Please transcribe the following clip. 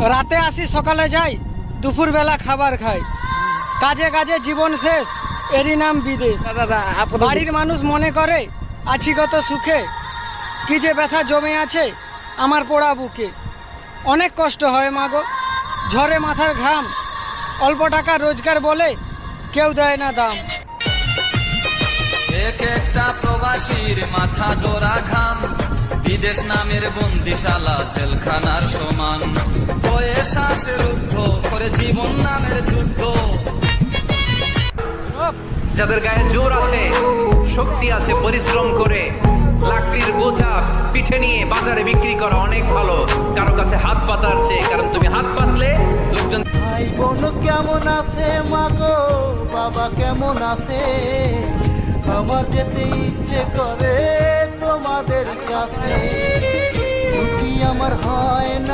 রাতে আসি সকালে যাই, দুপুরবেলা খাবার খাই, কাজে কাজে জীবন শেষ, এরই নাম বিদেশ। বাড়ির মানুষ মনে করে আছি কত সুখে, কি যে ব্যথা জমে আছে আমার পোড়া বুকে। অনেক কষ্ট হয় মাগো, ঝরে মাথার ঘাম, অল্প টাকা রোজগার বলে কেউ দেয় না দাম। এক একটা প্রবাসীর মাথা জোড়া ঘাম, বিদেশ নামের বন্দিশালা জেলখানার সমান। বয়ে শ্বাসে রুদ্ধ করে জীবন নামের যুদ্ধ। যাদের গায়ে জোর আছে, শক্তি আছে, পরিশ্রম করে লাকড়ির বোঝা পিঠে নিয়ে বাজারে বিক্রি করা অনেক ভালো কারো কাছে হাত পাতার চেয়ে। কারণ তুমি হাত পাতলে লোকজন। ভাই বোন কেমন আছে মাগো, বাবা কেমন আছে, আমার যেতে ইচ্ছে করে তোমাদের কাছে। ছুটি আমার হয় না।